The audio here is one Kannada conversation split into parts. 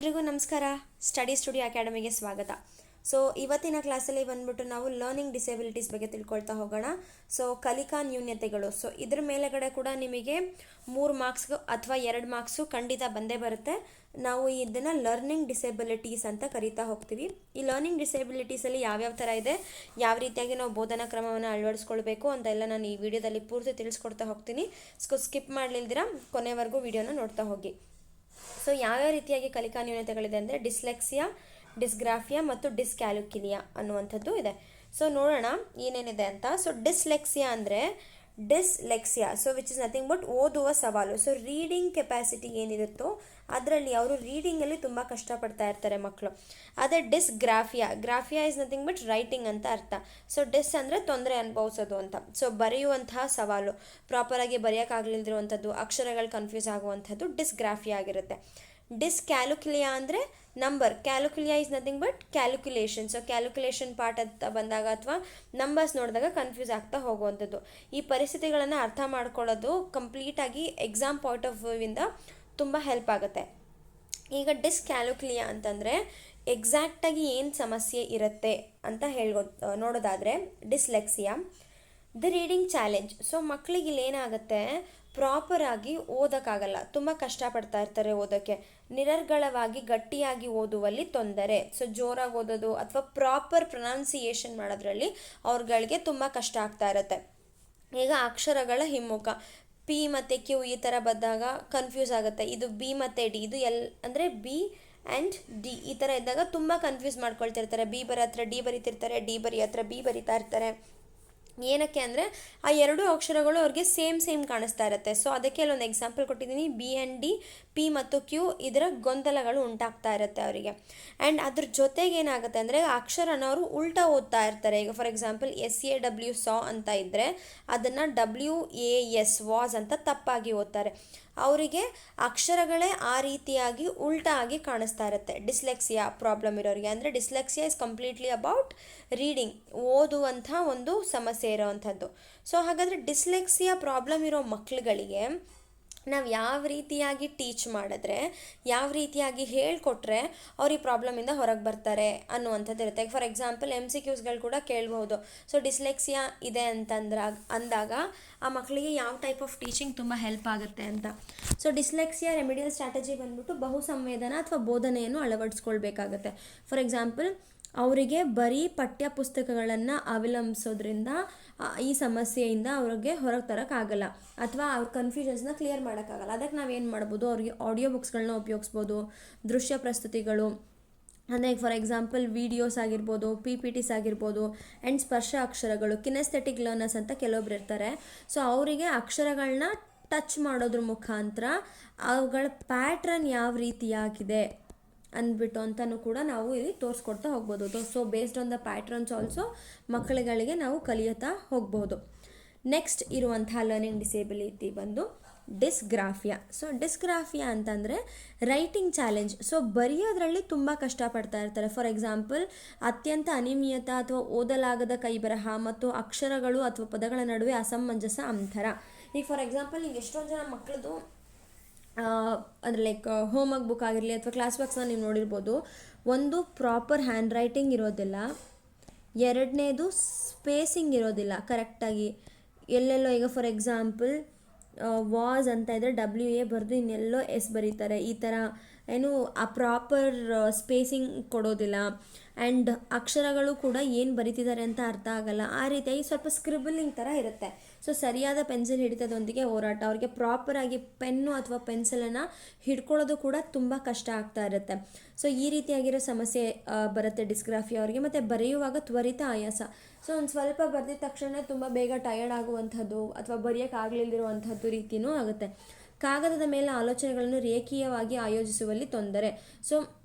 ಎಲ್ರಿಗೂ ನಮಸ್ಕಾರ. ಸ್ಟಡಿ ಸ್ಟುಡಿಯೋ ಅಕಾಡೆಮಿಗೆ ಸ್ವಾಗತ. ಸೊ ಇವತ್ತಿನ ಕ್ಲಾಸಲ್ಲಿ ಬಂದ್ಬಿಟ್ಟು ನಾವು ಲರ್ನಿಂಗ್ ಡಿಸೇಬಿಲಿಟೀಸ್ ಬಗ್ಗೆ ತಿಳ್ಕೊಳ್ತಾ ಹೋಗೋಣ. ಸೊ ಕಲಿಕಾ ನ್ಯೂನ್ಯತೆಗಳು. ಸೊ ಇದ್ರ ಮೇಲೆಗಡೆ ಕೂಡ ನಿಮಗೆ 3 ಮಾರ್ಕ್ಸ್ ಅಥವಾ 2 ಮಾರ್ಕ್ಸು ಖಂಡಿತ ಬಂದೇ ಬರುತ್ತೆ. ನಾವು ಇದನ್ನು ಲರ್ನಿಂಗ್ ಡಿಸೇಬಿಲಿಟೀಸ್ ಅಂತ ಕರಿತಾ ಹೋಗ್ತೀವಿ. ಈ ಲರ್ನಿಂಗ್ ಡಿಸೇಬಿಲಿಟೀಸಲ್ಲಿ ಯಾವ್ಯಾವ ಥರ ಇದೆ, ಯಾವ ರೀತಿಯಾಗಿ ನಾವು ಬೋಧನಾ ಕ್ರಮವನ್ನು ಅಳವಡಿಸ್ಕೊಳ್ಬೇಕು ಅಂತ ಎಲ್ಲ ನಾನು ಈ ವಿಡಿಯೋದಲ್ಲಿ ಪೂರ್ತಿ ತಿಳಿಸ್ಕೊಡ್ತಾ ಹೋಗ್ತೀನಿ. ಸ್ಕಿಪ್ ಮಾಡಲಿಲ್ದಿರ ಕೊನೆವರೆಗೂ ವಿಡಿಯೋನ ನೋಡ್ತಾ ಹೋಗಿ. ಸೊ ಯಾವ್ಯಾವ ರೀತಿಯಾಗಿ ಕಲಿಕಾ ನ್ಯೂನತೆಗಳಿದೆ ಅಂದರೆ ಡಿಸ್ಲೆಕ್ಸಿಯಾ, ಡಿಸ್ಗ್ರಾಫಿಯಾ ಮತ್ತು ಡಿಸ್ಕ್ಯಾಲ್ಕುಲಿಯಾ ಅನ್ನುವಂಥದ್ದು ಇದೆ. ಸೊ ನೋಡೋಣ ಏನೇನಿದೆ ಅಂತ. ಸೊ ಡಿಸ್ಲೆಕ್ಸಿಯಾ ಅಂದರೆ so which is nothing but ಓದುವ ಸವಾಲು. ಸೊ ರೀಡಿಂಗ್ ಕೆಪಾಸಿಟಿ ಏನಿರುತ್ತೋ ಅದರಲ್ಲಿ ಅವರು ರೀಡಿಂಗಲ್ಲಿ ತುಂಬ ಕಷ್ಟಪಡ್ತಾ ಇರ್ತಾರೆ ಮಕ್ಕಳು. ಅದೇ ಗ್ರಾಫಿಯಾ ಇಸ್ ನಥಿಂಗ್ ಬಟ್ ರೈಟಿಂಗ್ ಅಂತ ಅರ್ಥ. ಸೊ ಅಂದರೆ ತೊಂದರೆ ಅನುಭವಿಸೋದು ಅಂತ. ಸೊ ಬರೆಯುವಂತಹ ಸವಾಲು, ಪ್ರಾಪರಾಗಿ ಬರೆಯೋಕ್ಕಾಗಲಿಲ್ದಿರುವಂಥದ್ದು, ಅಕ್ಷರಗಳು ಕನ್ಫ್ಯೂಸ್ ಆಗುವಂಥದ್ದು ಡಿಸ್ಗ್ರಾಫಿಯಾ ಆಗಿರುತ್ತೆ. ಡಿಸ್ಕ್ಯಾಲ್ಕುಲಿಯಾ ಅಂದರೆ number. Calculia is nothing but calculation. So calculation part ಅಂತ ಬಂದಾಗ ಅಥವಾ ನಂಬರ್ಸ್ ನೋಡಿದಾಗ ಕನ್ಫ್ಯೂಸ್ ಆಗ್ತಾ ಹೋಗುವಂಥದ್ದು. ಈ ಪರಿಸ್ಥಿತಿಗಳನ್ನು ಅರ್ಥ ಮಾಡ್ಕೊಳ್ಳೋದು ಕಂಪ್ಲೀಟಾಗಿ ಎಕ್ಸಾಮ್ ಪಾಯಿಂಟ್ ಆಫ್ ವ್ಯೂವಿಂದ ತುಂಬ ಹೆಲ್ಪ್ ಆಗುತ್ತೆ. ಈಗ ಡಿಸ್ಕ್ಯಾಲ್ಕುಲಿಯಾ ಅಂತಂದರೆ ಎಕ್ಸಾಕ್ಟಾಗಿ ಏನು ಸಮಸ್ಯೆ ಇರುತ್ತೆ ಅಂತ ನೋಡೋದಾದರೆ dyslexia the reading challenge. So ಮಕ್ಕಳಿಗೆ ಇಲ್ಲಿ ಏನಾಗುತ್ತೆ, ಪ್ರಾಪರಾಗಿ ಓದೋಕ್ಕಾಗಲ್ಲ, ತುಂಬ ಕಷ್ಟಪಡ್ತಾ ಇರ್ತಾರೆ ಓದೋಕ್ಕೆ. ನಿರರ್ಗಳವಾಗಿ ಗಟ್ಟಿಯಾಗಿ ಓದುವಲ್ಲಿ ತೊಂದರೆ. ಸೊ ಜೋರಾಗಿ ಓದೋದು ಅಥವಾ ಪ್ರಾಪರ್ ಪ್ರೊನೌನ್ಸಿಯೇಷನ್ ಮಾಡೋದ್ರಲ್ಲಿ ಅವ್ರುಗಳಿಗೆ ತುಂಬ ಕಷ್ಟ ಆಗ್ತಾ ಇರುತ್ತೆ. ಈಗ ಅಕ್ಷರಗಳ ಹಿಮ್ಮುಖ, ಪಿ ಮತ್ತು ಕ್ಯೂ ಈ ಥರ ಬಂದಾಗ ಕನ್ಫ್ಯೂಸ್ ಆಗುತ್ತೆ. ಇದು ಬಿ ಮತ್ತು ಡಿ, ಇದು ಅಂದರೆ ಬಿ ಆ್ಯಂಡ್ ಡಿ ಈ ಥರ ಇದ್ದಾಗ ತುಂಬ ಕನ್ಫ್ಯೂಸ್ ಮಾಡ್ಕೊಳ್ತಿರ್ತಾರೆ. ಬಿ ಬರೋ ಹತ್ರ ಡಿ ಬರೀತಿರ್ತಾರೆ, ಡಿ ಬರೀ ಹತ್ರ ಬಿ ಬರಿತಾ ಇರ್ತಾರೆ. ಏನಕ್ಕೆ ಅಂದರೆ ಆ ಎರಡೂ ಅಕ್ಷರಗಳು ಅವ್ರಿಗೆ ಸೇಮ್ ಕಾಣಿಸ್ತಾ ಇರುತ್ತೆ. ಸೊ ಅದಕ್ಕೆ ಅಲ್ಲೊಂದು ಎಕ್ಸಾಂಪಲ್ ಕೊಟ್ಟಿದ್ದೀನಿ. ಬಿ ಆ್ಯಂಡ್ ಡಿ, ಪಿ ಮತ್ತು ಕ್ಯೂ ಇದರ ಗೊಂದಲಗಳು ಉಂಟಾಗ್ತಾ ಇರುತ್ತೆ ಅವರಿಗೆ. ಆ್ಯಂಡ್ ಅದ್ರ ಜೊತೆಗೆ ಏನಾಗುತ್ತೆ ಅಂದರೆ ಅಕ್ಷರನ ಅವರು ಉಲ್ಟಾ ಓದ್ತಾ ಇರ್ತಾರೆ. ಈಗ ಫಾರ್ ಎಕ್ಸಾಂಪಲ್ SAW ಸಾ ಅಂತ ಇದ್ದರೆ ಅದನ್ನು WAS ವಾಸ್ ಅಂತ ತಪ್ಪಾಗಿ ಓದ್ತಾರೆ. ಅವರಿಗೆ ಅಕ್ಷರಗಳೇ ಆ ರೀತಿಯಾಗಿ ಉಲ್ಟಾ ಆಗಿ ಕಾಣಿಸ್ತಾ ಇರುತ್ತೆ. ಡಿಸ್ಲೆಕ್ಸಿಯಾ ಪ್ರಾಬ್ಲಮ್ ಇರೋರಿಗೆ. ಅಂದರೆ dyslexia is completely about reading, ಓದುವಂಥ ಒಂದು ಸಮಸ್ಯೆ ಇರೋವಂಥದ್ದು. ಸೊ ಹಾಗಾದರೆ ಡಿಸ್ಲೆಕ್ಸಿಯಾ ಪ್ರಾಬ್ಲಮ್ ಇರೋ ಮಕ್ಕಳುಗಳಿಗೆ ನಾವು ಯಾವ ರೀತಿಯಾಗಿ ಟೀಚ್ ಮಾಡಿದ್ರೆ, ಯಾವ ರೀತಿಯಾಗಿ ಹೇಳಿಕೊಟ್ರೆ ಅವ್ರು ಈ ಪ್ರಾಬ್ಲಮಿಂದ ಹೊರಗೆ ಬರ್ತಾರೆ ಅನ್ನುವಂಥದ್ದು ಇರುತ್ತೆ. ಫಾರ್ ಎಕ್ಸಾಂಪಲ್ MCQಸ್ಗಳು ಕೂಡ ಕೇಳ್ಬೋದು. ಸೊ ಡಿಸ್ಲೆಕ್ಸಿಯಾ ಇದೆ ಅಂದಾಗ ಆ ಮಕ್ಕಳಿಗೆ ಯಾವ ಟೈಪ್ ಆಫ್ ಟೀಚಿಂಗ್ ತುಂಬ ಹೆಲ್ಪ್ ಆಗುತ್ತೆ ಅಂತ. ಸೊ ಡಿಸ್ಲೆಕ್ಸಿಯಾ ರೆಮಿಡಿಯಲ್ ಸ್ಟ್ರಾಟಜಿ ಬಂದ್ಬಿಟ್ಟು ಬಹು ಸಂವೇದನ ಅಥವಾ ಬೋಧನೆಯನ್ನು ಅಳವಡಿಸ್ಕೊಳ್ಬೇಕಾಗತ್ತೆ. ಫಾರ್ ಎಕ್ಸಾಂಪಲ್ ಅವರಿಗೆ ಬರೀ ಪಠ್ಯ ಪುಸ್ತಕಗಳನ್ನು ಅವಲಂಬಿಸೋದ್ರಿಂದ ಈ ಸಮಸ್ಯೆಯಿಂದ ಅವ್ರಿಗೆ ಹೊರಗೆ ತರೋಕ್ಕಾಗಲ್ಲ ಅಥವಾ ಅವ್ರ ಕನ್ಫ್ಯೂಷನ್ಸ್ನ ಕ್ಲಿಯರ್ ಮಾಡೋಕ್ಕಾಗಲ್ಲ. ಅದಕ್ಕೆ ನಾವೇನು ಮಾಡ್ಬೋದು, ಅವ್ರಿಗೆ ಆಡಿಯೋ ಬುಕ್ಸ್ಗಳನ್ನ ಉಪಯೋಗಿಸ್ಬೋದು, ದೃಶ್ಯ ಪ್ರಸ್ತುತಿಗಳು ಅಂದರೆ ಫಾರ್ ಎಕ್ಸಾಂಪಲ್ ವಿಡಿಯೋಸ್ ಆಗಿರ್ಬೋದು, PPTs ಆಗಿರ್ಬೋದು, ಆ್ಯಂಡ್ ಸ್ಪರ್ಶ ಅಕ್ಷರಗಳು, ಕಿನೆಸ್ಥೆಟಿಕ್ ಲರ್ನರ್ಸ್ ಅಂತ ಕೆಲವೊಬ್ರು ಇರ್ತಾರೆ. ಸೊ ಅವರಿಗೆ ಅಕ್ಷರಗಳನ್ನ ಟಚ್ ಮಾಡೋದ್ರ ಮುಖಾಂತರ ಅವುಗಳ ಪ್ಯಾಟ್ರನ್ ಯಾವ ರೀತಿಯಾಗಿದೆ ಅಂದ್ಬಿಟ್ಟು ಅಂತಲೂ ಕೂಡ ನಾವು ಇಲ್ಲಿ ತೋರಿಸ್ಕೊಡ್ತಾ ಹೋಗ್ಬೋದು. So based on the patterns also ಮಕ್ಕಳುಗಳಿಗೆ ನಾವು ಕಲಿಯುತ್ತಾ ಹೋಗ್ಬೋದು. ನೆಕ್ಸ್ಟ್ ಇರುವಂಥ ಲರ್ನಿಂಗ್ ಡಿಸೇಬಿಲಿಟಿ ಬಂದು ಡಿಸ್ಗ್ರಾಫಿಯಾ. ಸೊ ಡಿಸ್ಗ್ರಾಫಿಯಾ ಅಂತಂದರೆ ರೈಟಿಂಗ್ ಚಾಲೆಂಜ್. ಸೊ ಬರೆಯೋದ್ರಲ್ಲಿ ತುಂಬ ಕಷ್ಟಪಡ್ತಾ ಇರ್ತಾರೆ. ಫಾರ್ ಎಕ್ಸಾಂಪಲ್ ಅತ್ಯಂತ ಅನಿಯಮಿತ ಅಥವಾ ಓದಲಾಗದ ಕೈಬರಹ ಮತ್ತು ಅಕ್ಷರಗಳು ಅಥವಾ ಪದಗಳ ನಡುವೆ ಅಸಮಂಜಸ ಅಂತರ. ಈಗ ಫಾರ್ ಎಕ್ಸಾಂಪಲ್ ಈಗ ಎಷ್ಟೊಂದು ಜನ ಮಕ್ಕಳದು ಅಂದರೆ ಲೈಕ್ ಹೋಮ್ವರ್ಕ್ ಬುಕ್ ಆಗಿರಲಿ ಅಥವಾ ಕ್ಲಾಸ್ ವರ್ಕ್ಸ್ನ ನೀವು ನೋಡಿರ್ಬೋದು, ಒಂದು ಪ್ರಾಪರ್ ಹ್ಯಾಂಡ್ ರೈಟಿಂಗ್ ಇರೋದಿಲ್ಲ, ಎರಡನೇದು ಸ್ಪೇಸಿಂಗ್ ಇರೋದಿಲ್ಲ ಕರೆಕ್ಟಾಗಿ. ಎಲ್ಲೆಲ್ಲೋ ಈಗ ಫಾರ್ ಎಕ್ಸಾಂಪಲ್ ವಾಸ್ ಅಂತ ಇದ್ದರೆ WA ಬರೆದು ಇನ್ನೆಲ್ಲೋ S ಬರೀತಾರೆ. ಈ ಥರ ಏನು ಆ ಪ್ರಾಪರ್ ಸ್ಪೇಸಿಂಗ್ ಕೊಡೋದಿಲ್ಲ. ಆ್ಯಂಡ್ ಅಕ್ಷರಗಳು ಕೂಡ ಏನು ಬರೀತಿದ್ದಾರೆ ಅಂತ ಅರ್ಥ ಆಗಲ್ಲ. ಆ ರೀತಿಯಾಗಿ ಸ್ವಲ್ಪ ಸ್ಕ್ರಿಬಲಿಂಗ್ ಥರ ಇರುತ್ತೆ. ಸೊ ಸರಿಯಾದ ಪೆನ್ಸಿಲ್ ಹಿಡಿತದೊಂದಿಗೆ ಹೋರಾಟ. ಅವ್ರಿಗೆ ಪ್ರಾಪರಾಗಿ ಪೆನ್ನು ಅಥವಾ ಪೆನ್ಸಿಲನ್ನು ಹಿಡ್ಕೊಳ್ಳೋದು ಕೂಡ ತುಂಬ ಕಷ್ಟ ಆಗ್ತಾ ಇರುತ್ತೆ. ಸೊ ಈ ರೀತಿಯಾಗಿರೋ ಸಮಸ್ಯೆ ಬರುತ್ತೆ ಡಿಸ್ಗ್ರಾಫಿಯಾ ಅವರಿಗೆ. ಮತ್ತು ಬರೆಯುವಾಗ ತ್ವರಿತ ಆಯಾಸ. ಸೊ ಒಂದು ಸ್ವಲ್ಪ ಬರೆದಿದ ತಕ್ಷಣ ತುಂಬ ಬೇಗ ಟಯರ್ಡ್ ಆಗುವಂಥದ್ದು ಅಥವಾ ಬರೆಯೋಕ್ಕಾಗಲಿಲ್ದಿರುವಂಥದ್ದು ರೀತಿಯೂ ಆಗುತ್ತೆ. ಕಾಗದದ ಮೇಲೆ ಆಲೋಚನೆಗಳನ್ನು ರೇಖೀಯವಾಗಿ ಆಯೋಜಿಸುವಲ್ಲಿ ತೊಂದರೆ. ಸೊ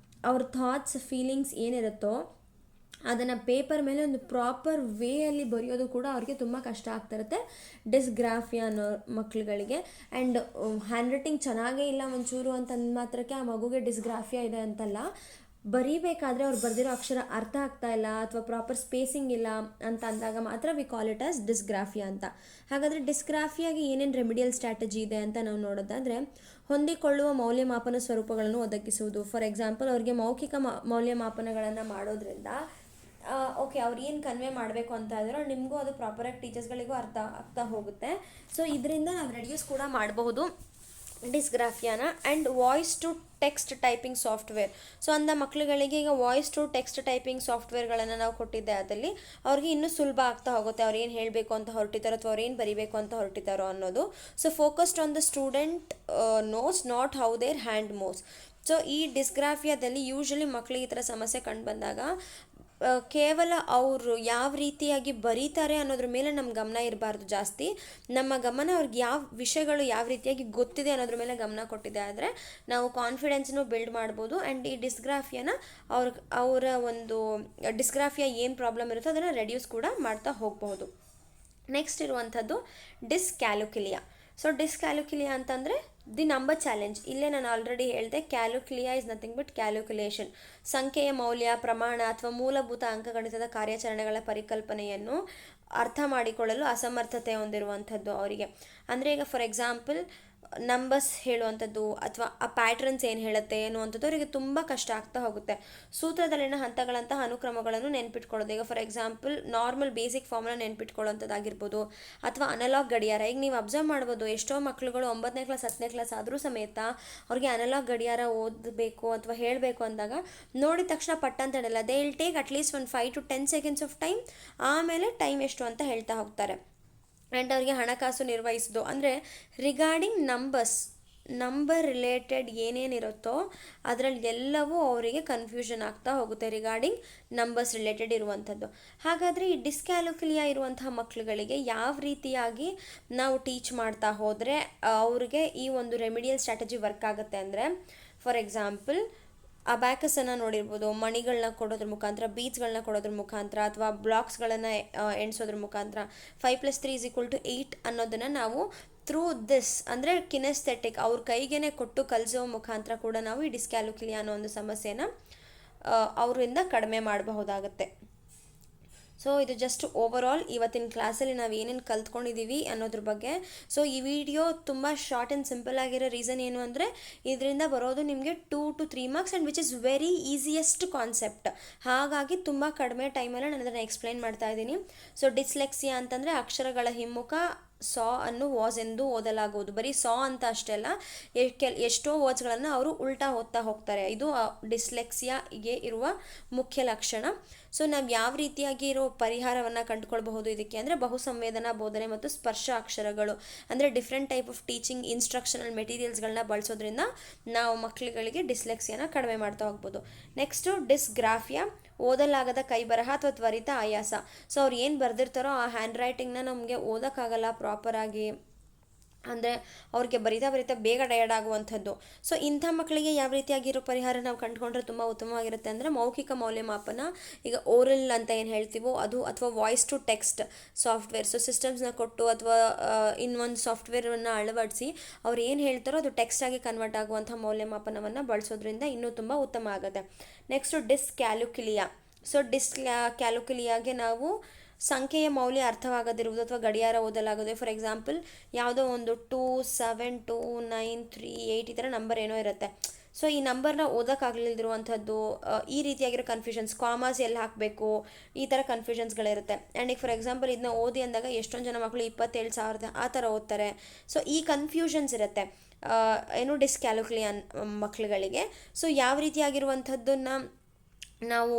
ಅವ್ರ ಥಾಟ್ಸ್, ಫೀಲಿಂಗ್ಸ್ ಏನಿರುತ್ತೋ ಅದನ್ನು ಪೇಪರ್ ಮೇಲೆ ಒಂದು ಪ್ರಾಪರ್ ವೇಯಲ್ಲಿ ಬರೆಯೋದು ಕೂಡ ಅವ್ರಿಗೆ ತುಂಬ ಕಷ್ಟ ಆಗ್ತಿರುತ್ತೆ ಡಿಸ್ಗ್ರಾಫಿಯಾ ಅನ್ನೋ ಮಕ್ಕಳುಗಳಿಗೆ. ಆ್ಯಂಡ್ ಹ್ಯಾಂಡ್ ರೈಟಿಂಗ್ ಚೆನ್ನಾಗೇ ಇಲ್ಲ ಒಂಚೂರು ಅಂತಂದು ಮಾತ್ರಕ್ಕೆ ಆ ಮಗುಗೆ ಡಿಸ್ಗ್ರಾಫಿಯಾ ಇದೆ ಅಂತಲ್ಲ. ಬರೀಬೇಕಾದ್ರೆ ಅವ್ರು ಬರೆದಿರೋ ಅಕ್ಷರ ಅರ್ಥ ಆಗ್ತಾ ಇಲ್ಲ ಅಥವಾ ಪ್ರಾಪರ್ ಸ್ಪೇಸಿಂಗ್ ಇಲ್ಲ ಅಂತ ಅಂದಾಗ ಮಾತ್ರ we call it as dysgraphia ಅಂತ. ಹಾಗಾದರೆ ಡಿಸ್ಗ್ರಾಫಿಯಾಗಿ ಏನೇನು ರೆಮಿಡಿಯಲ್ ಸ್ಟ್ರಾಟಜಿ ಇದೆ ಅಂತ ನಾವು ನೋಡೋದಾದರೆ, ಹೊಂದಿಕೊಳ್ಳುವ ಮೌಲ್ಯಮಾಪನ ಸ್ವರೂಪಗಳನ್ನು ಒದಗಿಸುವುದು. ಫಾರ್ ಎಕ್ಸಾಂಪಲ್, ಅವ್ರಿಗೆ ಮೌಖಿಕ ಮೌಲ್ಯಮಾಪನಗಳನ್ನು ಮಾಡೋದ್ರಿಂದ ಓಕೆ ಅವ್ರು ಏನು ಕನ್ವೆ ಮಾಡಬೇಕು ಅಂತ ಇದ್ರೋ ನಿಮಗೂ ಅದು ಪ್ರಾಪರಾಗಿ ಟೀಚರ್ಸ್ಗಳಿಗೂ ಅರ್ಥ ಆಗ್ತಾ ಹೋಗುತ್ತೆ. ಸೊ ಇದರಿಂದ ನಾವು ರೆಡ್ಯೂಸ್ ಕೂಡ ಮಾಡಬಹುದು ಡಿಸ್ಗ್ರಾಫಿಯಾನ. And voice to text typing software. So ಅಂದ ಮಕ್ಕಳುಗಳಿಗೆ ಈಗ ವಾಯ್ಸ್ ಟು ಟೆಕ್ಸ್ಟ್ ಟೈಪಿಂಗ್ ಸಾಫ್ಟ್ವೇರ್ಗಳನ್ನು ನಾವು ಕೊಟ್ಟಿದ್ದೆ, ಅದಲ್ಲಿ ಅವ್ರಿಗೆ ಇನ್ನೂ ಸುಲಭ ಆಗ್ತಾ ಹೋಗುತ್ತೆ ಅವ್ರು ಏನು ಹೇಳಬೇಕು ಅಂತ ಹೊರಟಿದ್ದಾರೋ ಅಥವಾ ಅವ್ರು ಏನು ಬರೀಬೇಕು ಅಂತ ಹೊರಟಿದ್ದಾರೋ ಅನ್ನೋದು. So focused on the student knows, not how their hand moves. So ಈ ಡಿಸ್ಗ್ರಾಫಿಯಾದಲ್ಲಿ ಯೂಶ್ವಲಿ ಮಕ್ಕಳಿಗೆ ಈ ಥರ ಸಮಸ್ಯೆ ಕಂಡು ಬಂದಾಗ ಕೇವಲ ಅವರು ಯಾವ ರೀತಿಯಾಗಿ ಬರೀತಾರೆ ಅನ್ನೋದ್ರ ಮೇಲೆ ನಮ್ಮ ಗಮನ ಇರಬಾರ್ದು ಜಾಸ್ತಿ. ನಮ್ಮ ಗಮನ ಅವ್ರಿಗೆ ಯಾವ ವಿಷಯಗಳು ಯಾವ ರೀತಿಯಾಗಿ ಗೊತ್ತಿದೆ ಅನ್ನೋದ್ರ ಮೇಲೆ ಗಮನ ಕೊಟ್ಟಿದೆ ಆದರೆ ನಾವು ಕಾನ್ಫಿಡೆನ್ಸ್ನು ಬಿಲ್ಡ್ ಮಾಡ್ಬೋದು. ಆ್ಯಂಡ್ ಈ ಡಿಸ್ಗ್ರಾಫಿಯಾನ ಅವರ ಒಂದು ಡಿಸ್ಗ್ರಾಫಿಯಾ ಏನು ಪ್ರಾಬ್ಲಮ್ ಇರುತ್ತೋ ಅದನ್ನು ರೆಡ್ಯೂಸ್ ಕೂಡ ಮಾಡ್ತಾ ಹೋಗಬಹುದು. ನೆಕ್ಸ್ಟ್ ಇರುವಂಥದ್ದು ಡಿಸ್ಕ್ಯಾಲ್ಕುಲಿಯಾ. ಸೊ ಡಿಸ್ಕ್ಯಾಲ್ಕುಲಿಯಾ ಅಂತಂದರೆ ದಿ ನಂಬರ್ ಚಾಲೆಂಜ್. ಇಲ್ಲೇ ನಾನು ಆಲ್ರೆಡಿ ಹೇಳಿದೆ, ಕ್ಯಾಲ್ಕುಲಿಯಾ ಇಸ್ ನಥಿಂಗ್ ಬಟ್ ಕ್ಯಾಲ್ಕುಲೇಷನ್. ಸಂಖ್ಯೆಯ ಮೌಲ್ಯ, ಪ್ರಮಾಣ ಅಥವಾ ಮೂಲಭೂತ ಅಂಕಗಣಿತದ ಕಾರ್ಯಾಚರಣೆಗಳ ಪರಿಕಲ್ಪನೆಯನ್ನು ಅರ್ಥ ಮಾಡಿಕೊಳ್ಳಲು ಅಸಮರ್ಥತೆ ಹೊಂದಿರುವಂಥದ್ದು ಅವರಿಗೆ. ಅಂದರೆ ಈಗ ಫಾರ್ ಎಕ್ಸಾಂಪಲ್ ನಂಬರ್ಸ್ ಹೇಳುವಂಥದ್ದು ಅಥವಾ ಆ ಪ್ಯಾಟ್ರನ್ಸ್ ಏನು ಹೇಳುತ್ತೆ ಅನ್ನುವಂಥದ್ದು ಅವರಿಗೆ ತುಂಬ ಕಷ್ಟ ಆಗ್ತಾ ಹೋಗುತ್ತೆ. ಸೂತ್ರದಲ್ಲಿನ ಹಂತಗಳಂತಹ ಅನುಕ್ರಮಗಳನ್ನು ನೆನ್ಪಿಟ್ಕೊಳ್ಳೋದು. ಈಗ ಫಾರ್ ಎಕ್ಸಾಂಪಲ್ ನಾರ್ಮಲ್ ಬೇಸಿಕ್ ಫಾರ್ಮ್ನ ನೆನ್ಪಿಟ್ಕೊಳ್ಳೋಂಥದ್ದಾಗಿರ್ಬೋದು ಅಥವಾ ಅನಲಾಗ್ ಗಡಿಯಾರ. ಈಗ ನೀವು ಅಬ್ಸರ್ವ್ ಮಾಡ್ಬೋದು, ಎಷ್ಟೋ ಮಕ್ಕಳುಗಳು 9ನೇ ಕ್ಲಾಸ್ 10ನೇ ಕ್ಲಾಸ್ ಆದರೂ ಸಮೇತ ಅವ್ರಿಗೆ ಅನಲಾಗ್ ಗಡಿಯಾರ ಓದಬೇಕು ಅಥವಾ ಹೇಳಬೇಕು ಅಂದಾಗ ನೋಡಿದ ತಕ್ಷಣ ಪಟ್ಟ ಅಂತ ಹೇಳಲ್ಲ. They will take at least 5 to 10 seconds of time, ಆಮೇಲೆ ಟೈಮ್ ಎಷ್ಟು ಅಂತ ಹೇಳ್ತಾ ಹೋಗ್ತಾರೆ. ಆ್ಯಂಡ್ ಅವರಿಗೆ ಹಣಕಾಸು ನಿರ್ವಹಿಸೋದು ಅಂದರೆ ರಿಗಾರ್ಡಿಂಗ್ ನಂಬರ್ ರಿಲೇಟೆಡ್ ಏನೇನಿರುತ್ತೋ ಅದರಲ್ಲಿ ಎಲ್ಲವೂ ಅವರಿಗೆ ಕನ್ಫ್ಯೂಷನ್ ಆಗ್ತಾ ಹೋಗುತ್ತೆ ರಿಗಾರ್ಡಿಂಗ್ ನಂಬರ್ಸ್ ರಿಲೇಟೆಡ್ ಇರುವಂಥದ್ದು. ಹಾಗಾದರೆ ಈ ಡಿಸ್ಕ್ಯಾಲ್ಕುಲಿಯಾ ಇರುವಂತಹ ಮಕ್ಕಳುಗಳಿಗೆ ಯಾವ ರೀತಿಯಾಗಿ ನಾವು ಟೀಚ್ ಮಾಡ್ತಾ ಹೋದರೆ ಅವ್ರಿಗೆ ಈ ಒಂದು ರೆಮಿಡಿಯಲ್ ಸ್ಟ್ರಾಟಜಿ ವರ್ಕ್ ಆಗುತ್ತೆ ಅಂದರೆ, ಫಾರ್ ಎಕ್ಸಾಂಪಲ್ ಅಬ್ಯಾಕಸನ್ನು ನೋಡಿರ್ಬೋದು, ಮಣಿಗಳನ್ನ ಕೊಡೋದ್ರ ಮುಖಾಂತರ, ಬೀಚ್ಗಳನ್ನ ಕೊಡೋದ್ರ ಮುಖಾಂತರ ಅಥವಾ ಬ್ಲಾಕ್ಸ್ಗಳನ್ನು ಎಣಿಸೋದ್ರ ಮುಖಾಂತರ 5+3 = 8 ಅನ್ನೋದನ್ನು ನಾವು ಥ್ರೂ ದಿಸ್ ಅಂದರೆ ಕಿನೆಸ್ಥೆಟಿಕ್ ಅವ್ರ ಕೈಗೇನೆ ಕೊಟ್ಟು ಕಲಿಸೋ ಮುಖಾಂತರ ಕೂಡ ನಾವು ಈ ಡಿಸ್ಕ್ಯಾಲ್ಕುಲಿಯಾ ಅನ್ನೋ ಒಂದು ಸಮಸ್ಯೆನ ಅವರಿಂದ ಕಡಿಮೆ ಮಾಡಬಹುದಾಗುತ್ತೆ. ಸೊ ಇದು ಜಸ್ಟ್ ಓವರ್ ಆಲ್ ಇವತ್ತಿನ ಕ್ಲಾಸಲ್ಲಿ ನಾವು ಏನೇನು ಕಲ್ತ್ಕೊಂಡಿದ್ದೀವಿ ಅನ್ನೋದ್ರ ಬಗ್ಗೆ. ಸೊ ಈ ವಿಡಿಯೋ ತುಂಬ ಶಾರ್ಟ್ ಆ್ಯಂಡ್ ಸಿಂಪಲ್ ಆಗಿರೋ ರೀಸನ್ ಏನು ಅಂದರೆ ಇದರಿಂದ ಬರೋದು ನಿಮಗೆ 2 to 3 marks and which is very easiest concept. ಹಾಗಾಗಿ ತುಂಬ ಕಡಿಮೆ ಟೈಮಲ್ಲಿ ನಾನು ಅದನ್ನು ಎಕ್ಸ್ಪ್ಲೈನ್ ಮಾಡ್ತಾ ಇದ್ದೀನಿ. ಸೊ ಡಿಸ್ಲೆಕ್ಸಿಯಾ ಅಂತಂದರೆ ಅಕ್ಷರಗಳ ಹಿಮ್ಮುಖ ಸಾ ಅನ್ನು ವಾಸ್ ಎಂದು ಓದಲಾಗುವುದು. ಬರೀ ಸಾ ಅಂತ ಅಷ್ಟೇ ಅಲ್ಲ, ಎಷ್ಟೋ ವರ್ಡ್ಸ್ಗಳನ್ನು ಅವರು ಉಲ್ಟಾ ಓದ್ತಾ ಹೋಗ್ತಾರೆ. ಇದು ಡಿಸ್ಲೆಕ್ಸಿಯಾಗೆ ಇರುವ ಮುಖ್ಯ ಲಕ್ಷಣ. ಸೊ ನಾವು ಯಾವ ರೀತಿಯಾಗಿ ಇರೋ ಪರಿಹಾರವನ್ನು ಕಂಡುಕೊಳ್ಬಹುದು ಇದಕ್ಕೆ ಅಂದರೆ ಬಹುಸಂವೇದನಾ ಬೋಧನೆ ಮತ್ತು ಸ್ಪರ್ಶ ಅಕ್ಷರಗಳು ಅಂದರೆ different type of teaching instructional ಮೆಟೀರಿಯಲ್ಸ್ಗಳನ್ನ ಬಳಸೋದ್ರಿಂದ ನಾವು ಮಕ್ಕಳುಗಳಿಗೆ ಡಿಸ್ಲೆಕ್ಸಿಯಾನ ಕಡಿಮೆ ಮಾಡ್ತಾ ಹೋಗ್ಬೋದು. ನೆಕ್ಸ್ಟು ಡಿಸ್ಗ್ರಾಫಿಯಾ, ಓದಲಾಗದ ಕೈಬರಹ ಅಥವಾ ತ್ವರಿತ ಆಯಾಸ. ಸೊ ಅವ್ರು ಏನು ಬರೆದಿರ್ತಾರೋ ಆ ಹ್ಯಾಂಡ್ ರೈಟಿಂಗ್ನ ನಮಗೆ ಓದೋಕ್ಕಾಗಲ್ಲ ಪ್ರಾಪರಾಗಿ, ಅಂದರೆ ಅವ್ರಿಗೆ ಬರಿತಾ ಬೇಗ ಟಯರ್ಡ್ ಆಗುವಂಥದ್ದು. ಸೊ ಇಂಥ ಮಕ್ಕಳಿಗೆ ಯಾವ ರೀತಿಯಾಗಿರೋ ಪರಿಹಾರ ನಾವು ಕಂಡುಕೊಂಡ್ರೆ ತುಂಬ ಉತ್ತಮವಾಗಿರುತ್ತೆ ಅಂದರೆ ಮೌಖಿಕ ಮೌಲ್ಯಮಾಪನ, ಈಗ ಓರಲ್ ಅಂತ ಏನು ಹೇಳ್ತೀವೋ ಅದು, ಅಥವಾ voice to text software. So ಸಿಸ್ಟಮ್ಸ್ನ ಕೊಟ್ಟು ಅಥವಾ ಇನ್ನೊಂದು ಸಾಫ್ಟ್ವೇರನ್ನು ಅಳವಡಿಸಿ ಅವ್ರು ಏನು ಹೇಳ್ತಾರೋ ಅದು ಟೆಕ್ಸ್ಟ್ ಆಗಿ ಕನ್ವರ್ಟ್ ಆಗುವಂಥ ಮೌಲ್ಯಮಾಪನವನ್ನು ಬಳಸೋದ್ರಿಂದ ಇನ್ನೂ ತುಂಬ ಉತ್ತಮ ಆಗುತ್ತೆ. ನೆಕ್ಸ್ಟು ಡಿಸ್ಕ್ಯಾಲ್ಕುಲಿಯಾ. ಸೊ ಡಿಸ್ಕ್ಯಾಲ್ಕುಲಿಯಾಗೆ ನಾವು ಸಂಖ್ಯೆಯ ಮೌಲ್ಯ ಅರ್ಥವಾಗದಿರುವುದು ಅಥವಾ ಗಡಿಯಾರ ಓದಲಾಗದೆ. ಫಾರ್ ಎಕ್ಸಾಂಪಲ್ ಯಾವುದೋ ಒಂದು 2 7 2 9 3 8 ಈ ಥರ ನಂಬರ್ ಏನೋ ಇರುತ್ತೆ. ಸೊ ಈ ನಂಬರ್ನ ಓದೋಕ್ಕಾಗಲಿರುವಂಥದ್ದು, ಈ ರೀತಿಯಾಗಿರೋ ಕನ್ಫ್ಯೂಷನ್ಸ್, ಕಾಮಾಸ್ ಎಲ್ಲಿ ಹಾಕಬೇಕು, ಈ ಥರ ಕನ್ಫ್ಯೂಷನ್ಸ್ಗಳಿರುತ್ತೆ. ಆ್ಯಂಡ್ ಈಗ ಫಾರ್ ಎಕ್ಸಾಂಪಲ್ ಇದನ್ನ ಓದಿ ಅಂದಾಗ ಎಷ್ಟೊಂದು ಜನ ಮಕ್ಕಳು 27,000 ಆ ಥರ ಓದ್ತಾರೆ. ಸೊ ಈ ಕನ್ಫ್ಯೂಷನ್ಸ್ ಇರುತ್ತೆ ಏನು ಡಿಸ್ಕ್ಯಾಲ್ಕುಲಿಯಾ ಮಕ್ಕಳುಗಳಿಗೆ. ಸೊ ಯಾವ ರೀತಿಯಾಗಿರುವಂಥದ್ದನ್ನು ನಾವು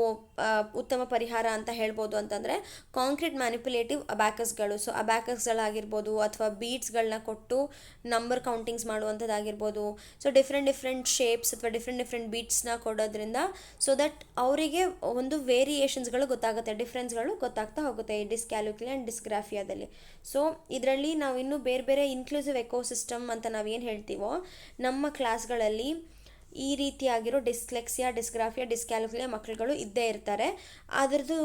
ಉತ್ತಮ ಪರಿಹಾರ ಅಂತ ಹೇಳ್ಬೋದು ಅಂತಂದರೆ ಕಾಂಕ್ರೀಟ್ ಮ್ಯಾನಿಪುಲೇಟಿವ್ ಅಬ್ಯಾಕಸ್ಗಳು. ಸೊ ಅಬ್ಯಾಕಸ್ಗಳಾಗಿರ್ಬೋದು ಅಥವಾ ಬೀಟ್ಸ್ಗಳನ್ನ ಕೊಟ್ಟು ನಂಬರ್ ಕೌಂಟಿಂಗ್ಸ್ ಮಾಡುವಂಥದ್ದಾಗಿರ್ಬೋದು. So different shapes or different ಬೀಟ್ಸ್ನ ಕೊಡೋದ್ರಿಂದ ಸೊ ದಟ್ ಅವರಿಗೆ ಒಂದು ವೇರಿಯೇಷನ್ಸ್ಗಳು ಗೊತ್ತಾಗುತ್ತೆ, ಡಿಫ್ರೆನ್ಸ್ಗಳು ಗೊತ್ತಾಗ್ತಾ ಹೋಗುತ್ತೆ ಈ ಡಿಸ್ಕ್ಯಾಲ್ಕುಲಿಯಾ ಆ್ಯಂಡ್ ಡಿಸ್ಗ್ರಾಫಿಯಾದಲ್ಲಿ. ಸೊ ಇದರಲ್ಲಿ ನಾವು ಇನ್ನೂ ಬೇರೆ ಇನ್ಕ್ಲೂಸಿವ್ ಎಕೋಸಿಸ್ಟಮ್ ಅಂತ ನಾವೇನು ಹೇಳ್ತೀವೋ ನಮ್ಮ ಕ್ಲಾಸ್ಗಳಲ್ಲಿ ಈ ರೀತಿಯಾಗಿರೋ ಡಿಸ್ಲೆಕ್ಸಿಯಾ, ಡಿಸ್ಗ್ರಾಫಿಯಾ, ಡಿಸ್ಕ್ಯಾಲ್ಕುಲಿಯಾ ಮಕ್ಕಳುಗಳು ಇದ್ದೇ ಇರ್ತಾರೆ. ಅದರದ್ದು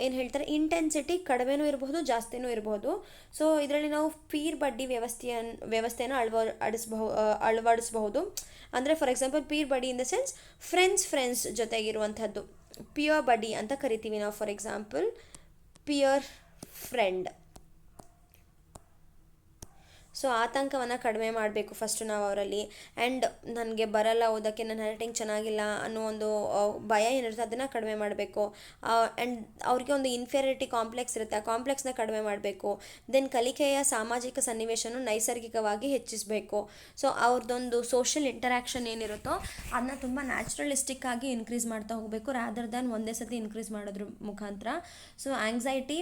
ಏನು ಹೇಳ್ತಾರೆ, ಇಂಟೆನ್ಸಿಟಿ ಕಡಿಮೆನೂ ಇರಬಹುದು, ಜಾಸ್ತಿನೂ ಇರಬಹುದು. ಸೊ ಇದರಲ್ಲಿ ನಾವು ಪೀರ್ ಬಡ್ಡಿ ವ್ಯವಸ್ಥೆಯನ್ನು ಅಳವಡಿಸಬಹುದು. ಅಂದರೆ for example peer buddy in the sense friends ಜೊತೆಗಿರುವಂಥದ್ದು. ಪಿಯರ್ ಬಡ್ಡಿ ಅಂತ ಕರಿತೀವಿ ನಾವು. For example peer friend. So ಆತಂಕವನ್ನು ಕಡಿಮೆ ಮಾಡಬೇಕು ಫಸ್ಟು ನಾವು ಅವರಲ್ಲಿ. ಆ್ಯಂಡ್ ನನಗೆ ಬರಲ್ಲ ಓದೋಕ್ಕೆ, ನನ್ನ ಹ್ಯಾಂಡ್ರೈಟಿಂಗ್ ಚೆನ್ನಾಗಿಲ್ಲ ಅನ್ನೋ ಒಂದು ಭಯ ಏನಿರುತ್ತೆ ಅದನ್ನು ಕಡಿಮೆ ಮಾಡಬೇಕು. ಆ್ಯಂಡ್ ಅವ್ರಿಗೆ ಒಂದು ಇನ್ಫೀರಿಯಾರಿಟಿ ಕಾಂಪ್ಲೆಕ್ಸ್ ಇರುತ್ತೆ, ಆ ಕಾಂಪ್ಲೆಕ್ಸ್ನ ಕಡಿಮೆ ಮಾಡಬೇಕು. ದೆನ್ ಕಲಿಕೆಯ ಸಾಮಾಜಿಕ ಸನ್ನಿವೇಶನ ನೈಸರ್ಗಿಕವಾಗಿ ಹೆಚ್ಚಿಸಬೇಕು. ಸೊ ಅವ್ರದ್ದೊಂದು ಸೋಷಿಯಲ್ ಇಂಟರ್ಯಾಕ್ಷನ್ ಏನಿರುತ್ತೋ ಅದನ್ನ ತುಂಬ ನ್ಯಾಚುರಲಿಸ್ಟಿಕ್ ಆಗಿ ಇನ್ಕ್ರೀಸ್ ಮಾಡ್ತಾ ಹೋಗಬೇಕು, ರಾದರ್ ದ್ಯಾನ್ ಒಂದೇ ಸತಿ ಇನ್ಕ್ರೀಸ್ ಮಾಡೋದ್ರ ಮುಖಾಂತರ. ಸೊ ಆಂಗ್ಸೈಟಿ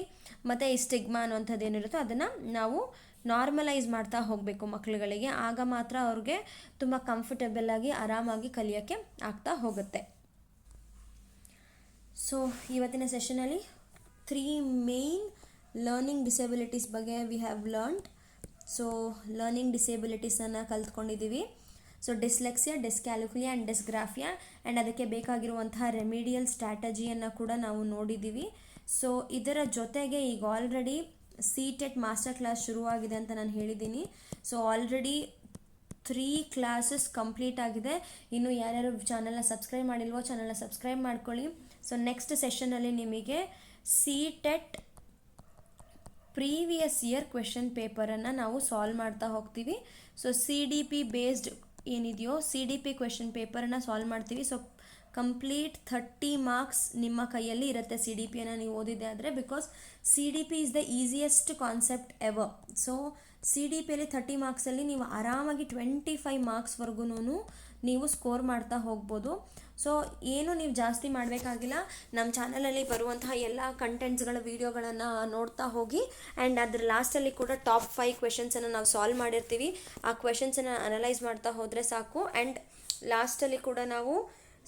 ಮತ್ತು ಈ ಸ್ಟಿಗ್ಮಾ ಅನ್ನುವಂಥದ್ದು ಏನಿರುತ್ತೋ ಅದನ್ನು ನಾವು ನಾರ್ಮಲೈಸ್ ಮಾಡ್ತಾ ಹೋಗಬೇಕು ಮಕ್ಕಳುಗಳಿಗೆ. ಆಗ ಮಾತ್ರ ಅವ್ರಿಗೆ ತುಂಬ ಕಂಫರ್ಟಬಲ್ ಆಗಿ ಆರಾಮಾಗಿ ಕಲಿಯೋಕ್ಕೆ ಆಗ್ತಾ ಹೋಗುತ್ತೆ. ಸೊ ಇವತ್ತಿನ ಸೆಷನಲ್ಲಿ 3 ಮೇನ್ ಲರ್ನಿಂಗ್ ಡಿಸೇಬಿಲಿಟೀಸ್ ಬಗ್ಗೆ we have learned. So learning ಡಿಸೇಬಿಲಿಟೀಸನ್ನು ಕಲ್ತ್ಕೊಂಡಿದ್ದೀವಿ. So dyslexia, dyscalculia and dysgraphia, and ಅದಕ್ಕೆ ಬೇಕಾಗಿರುವಂತಹ ರೆಮಿಡಿಯಲ್ ಸ್ಟ್ರಾಟಜಿಯನ್ನು ಕೂಡ ನಾವು ನೋಡಿದ್ದೀವಿ. ಸೊ ಇದರ ಜೊತೆಗೆ ಈಗ ಆಲ್ರೆಡಿ CTET ಮಾಸ್ಟರ್ ಕ್ಲಾಸ್ ಶುರುವಾಗಿದೆ ಅಂತ ನಾನು ಹೇಳಿದ್ದೀನಿ. ಸೊ ಆಲ್ರೆಡಿ 3 ಕ್ಲಾಸಸ್ ಕಂಪ್ಲೀಟ್ ಆಗಿದೆ. ಇನ್ನು ಯಾರ್ಯಾರು ಚಾನಲ್ನ ಸಬ್ಸ್ಕ್ರೈಬ್ ಮಾಡಿಲ್ವೋ ಚಾನಲ್ನ ಸಬ್ಸ್ಕ್ರೈಬ್ ಮಾಡ್ಕೊಳ್ಳಿ. ಸೊ ನೆಕ್ಸ್ಟ್ ಸೆಷನಲ್ಲಿ ನಿಮಗೆ CTET ಪ್ರೀವಿಯಸ್ ಇಯರ್ ಕ್ವೆಶನ್ ಪೇಪರನ್ನು ನಾವು ಸಾಲ್ವ್ ಮಾಡ್ತಾ ಹೋಗ್ತೀವಿ. ಸೊ CDP ಬೇಸ್ಡ್ ಏನಿದೆಯೋ CDP ಕ್ವೆಶನ್ ಪೇಪರನ್ನು ಸಾಲ್ವ್ ಮಾಡ್ತೀವಿ. ಸೊ ಕಂಪ್ಲೀಟ್ 30 ಮಾರ್ಕ್ಸ್ ನಿಮ್ಮ ಕೈಯಲ್ಲಿ ಇರುತ್ತೆ CDPಯನ್ನು ನೀವು ಓದಿದೆ ಆದರೆ, because CDP is the easiest concept ever. So CDPಯಲ್ಲಿ 30 ಮಾರ್ಕ್ಸಲ್ಲಿ ನೀವು ಆರಾಮಾಗಿ 25 ಮಾರ್ಕ್ಸ್ವರೆಗೂ ನೀವು ಸ್ಕೋರ್ ಮಾಡ್ತಾ ಹೋಗ್ಬೋದು. ಸೊ ಏನು ನೀವು ಜಾಸ್ತಿ ಮಾಡಬೇಕಾಗಿಲ್ಲ, ನಮ್ಮ ಚಾನಲಲ್ಲಿ ಬರುವಂತಹ ಎಲ್ಲ ಕಂಟೆಂಟ್ಸ್ಗಳ ವೀಡಿಯೋಗಳನ್ನು ನೋಡ್ತಾ ಹೋಗಿ. ಆ್ಯಂಡ್ ಅದ್ರ ಲಾಸ್ಟಲ್ಲಿ ಕೂಡ ಟಾಪ್ 5 ಕ್ವೆಶನ್ಸನ್ನು ನಾವು ಸಾಲ್ವ್ ಮಾಡಿರ್ತೀವಿ. ಆ ಕ್ವೆಶನ್ಸನ್ನು ಅನಲೈಸ್ ಮಾಡ್ತಾ ಹೋದರೆ ಸಾಕು. ಆ್ಯಂಡ್ ಲಾಸ್ಟಲ್ಲಿ ಕೂಡ ನಾವು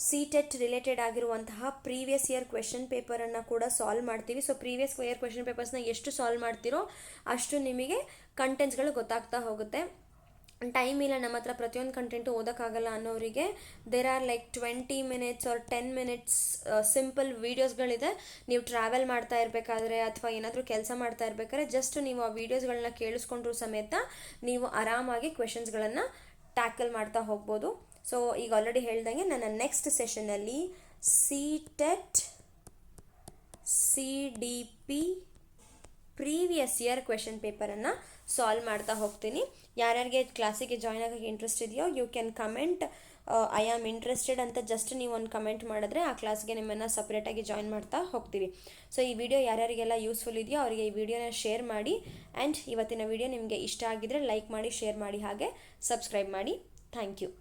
CTET ರಿಲೇಟೆಡ್ ಆಗಿರುವಂತಹ ಪ್ರೀವಿಯಸ್ ಇಯರ್ ಕ್ವೆಶನ್ ಪೇಪರನ್ನು ಕೂಡ ಸಾಲ್ವ್ ಮಾಡ್ತೀವಿ. ಸೊ ಪ್ರೀವಿಯಸ್ ಇಯರ್ ಕ್ವೆಶನ್ ಪೇಪರ್ಸ್ನ ಎಷ್ಟು ಸಾಲ್ವ್ ಮಾಡ್ತೀರೋ ಅಷ್ಟು ನಿಮಗೆ ಕಂಟೆಂಟ್ಸ್ಗಳು ಗೊತ್ತಾಗ್ತಾ ಹೋಗುತ್ತೆ. ಟೈಮ್ ಇಲ್ಲ ನಮ್ಮ ಹತ್ರ ಪ್ರತಿಯೊಂದು ಕಂಟೆಂಟು ಓದೋಕ್ಕಾಗಲ್ಲ ಅನ್ನೋರಿಗೆ there are like 20 minutes are 10 minutes simple ವೀಡಿಯೋಸ್ಗಳಿದೆ. ನೀವು ಟ್ರಾವೆಲ್ ಮಾಡ್ತಾ ಇರಬೇಕಾದ್ರೆ ಅಥವಾ ಏನಾದರೂ ಕೆಲಸ ಮಾಡ್ತಾ ಇರಬೇಕಾದ್ರೆ ಜಸ್ಟ್ ನೀವು ಆ ವೀಡಿಯೋಸ್ಗಳನ್ನ ಕೇಳಿಸ್ಕೊಂಡ್ರೂ ಸಮೇತ ನೀವು ಆರಾಮಾಗಿ ಕ್ವೆಶನ್ಸ್ಗಳನ್ನು ಟ್ಯಾಕಲ್ ಮಾಡ್ತಾ ಹೋಗ್ಬೋದು. ಸೊ ಈಗ ಆಲ್ರೆಡಿ ಹೇಳ್ದಂಗೆ ನನ್ನ ನೆಕ್ಸ್ಟ್ ಸೆಷನಲ್ಲಿ CTET CDP previous year question ಪೇಪರನ್ನು ಸಾಲ್ವ್ ಮಾಡ್ತಾ ಹೋಗ್ತೀನಿ. ಯಾರ್ಯಾರಿಗೆ ಕ್ಲಾಸಿಗೆ ಜಾಯ್ನ್ ಆಗೋಕ್ಕೆ ಇಂಟ್ರೆಸ್ಟ್ ಇದೆಯೋ you can comment I am interested ಅಂತ ಜಸ್ಟ್ ನೀವು ಒಂದು ಕಮೆಂಟ್ ಮಾಡಿದ್ರೆ ಆ ಕ್ಲಾಸ್ಗೆ ನಿಮ್ಮನ್ನು ಸಪ್ರೇಟಾಗಿ ಜಾಯ್ನ್ ಮಾಡ್ತಾ ಹೋಗ್ತೀವಿ. ಸೊ ಈ ವಿಡಿಯೋ ಯಾರ್ಯಾರಿಗೆಲ್ಲ ಯೂಸ್ಫುಲ್ ಇದೆಯೋ ಅವರಿಗೆ ಈ ವಿಡಿಯೋನ ಶೇರ್ ಮಾಡಿ. ಆ್ಯಂಡ್ ಇವತ್ತಿನ ವಿಡಿಯೋ ನಿಮಗೆ ಇಷ್ಟ ಆಗಿದ್ರೆ ಲೈಕ್ ಮಾಡಿ, ಶೇರ್ ಮಾಡಿ, ಹಾಗೆ ಸಬ್ಸ್ಕ್ರೈಬ್ ಮಾಡಿ. Thank you.